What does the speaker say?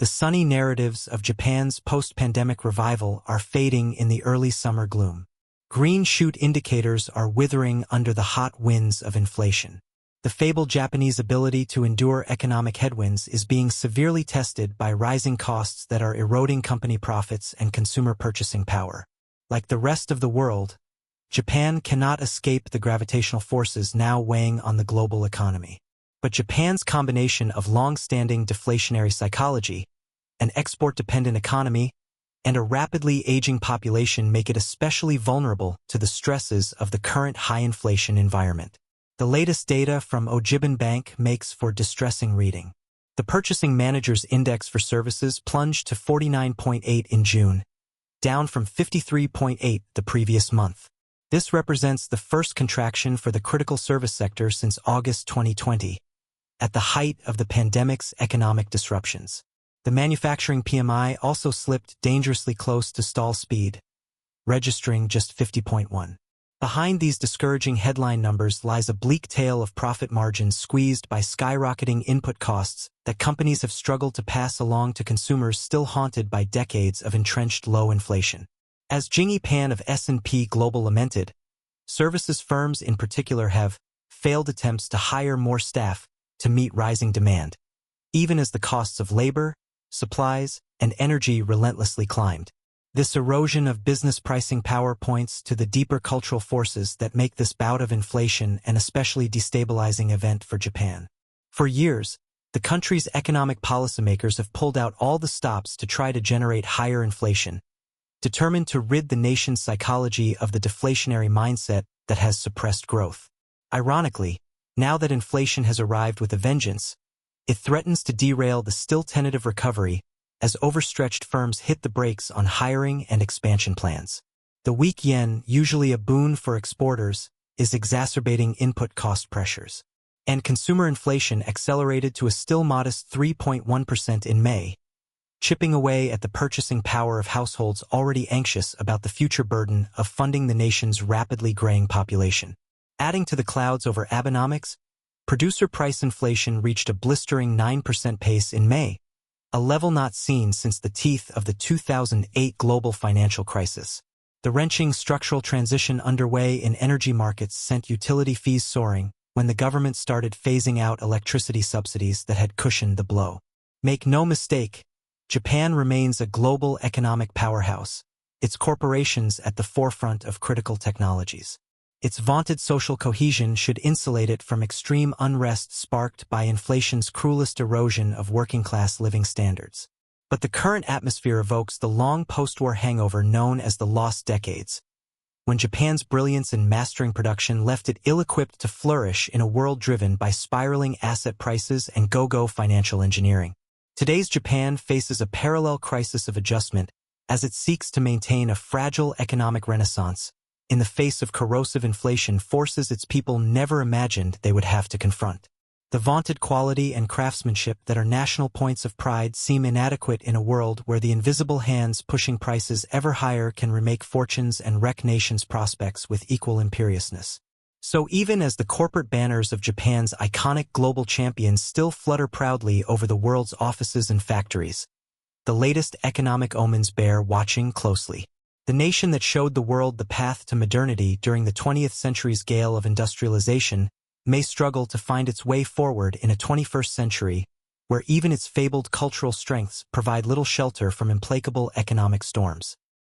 the sunny narratives of Japan's post-pandemic revival are fading in the early summer gloom. Green shoot indicators are withering under the hot winds of inflation. The fabled Japanese ability to endure economic headwinds is being severely tested by rising costs that are eroding company profits and consumer purchasing power. Like the rest of the world, Japan cannot escape the gravitational forces now weighing on the global economy. But Japan's combination of long-standing deflationary psychology, an export-dependent economy, and a rapidly aging population make it especially vulnerable to the stresses of the current high-inflation environment. The latest data from Ojibin Bank makes for distressing reading. The Purchasing Managers' Index for Services plunged to 49.8 in June, down from 53.8 the previous month. This represents the first contraction for the critical service sector since August 2020, at the height of the pandemic's economic disruptions. The manufacturing PMI also slipped dangerously close to stall speed, registering just 50.1. Behind these discouraging headline numbers lies a bleak tale of profit margins squeezed by skyrocketing input costs that companies have struggled to pass along to consumers still haunted by decades of entrenched low inflation. As Jingyi Pan of S&P Global lamented, services firms in particular have failed attempts to hire more staff to meet rising demand, even as the costs of labor, supplies, and energy relentlessly climbed. This erosion of business pricing power points to the deeper cultural forces that make this bout of inflation an especially destabilizing event for Japan. For years, the country's economic policymakers have pulled out all the stops to try to generate higher inflation, determined to rid the nation's psychology of the deflationary mindset that has suppressed growth. Ironically, now that inflation has arrived with a vengeance, it threatens to derail the still tentative recovery as overstretched firms hit the brakes on hiring and expansion plans. The weak yen, usually a boon for exporters, is exacerbating input cost pressures. And consumer inflation accelerated to a still modest 3.1% in May, chipping away at the purchasing power of households already anxious about the future burden of funding the nation's rapidly graying population. Adding to the clouds over Abenomics, producer price inflation reached a blistering 9% pace in May, a level not seen since the teeth of the 2008 global financial crisis. The wrenching structural transition underway in energy markets sent utility fees soaring when the government started phasing out electricity subsidies that had cushioned the blow. Make no mistake, Japan remains a global economic powerhouse, its corporations at the forefront of critical technologies. Its vaunted social cohesion should insulate it from extreme unrest sparked by inflation's cruelest erosion of working-class living standards. But the current atmosphere evokes the long post-war hangover known as the lost decades, when Japan's brilliance in mastering production left it ill-equipped to flourish in a world driven by spiraling asset prices and go-go financial engineering. Today's Japan faces a parallel crisis of adjustment as it seeks to maintain a fragile economic renaissance in the face of corrosive inflation forces its people never imagined they would have to confront. The vaunted quality and craftsmanship that are national points of pride seem inadequate in a world where the invisible hands pushing prices ever higher can remake fortunes and wreck nations' prospects with equal imperiousness. So even as the corporate banners of Japan's iconic global champions still flutter proudly over the world's offices and factories, the latest economic omens bear watching closely. The nation that showed the world the path to modernity during the 20th century's gale of industrialization may struggle to find its way forward in a 21st century where even its fabled cultural strengths provide little shelter from implacable economic storms.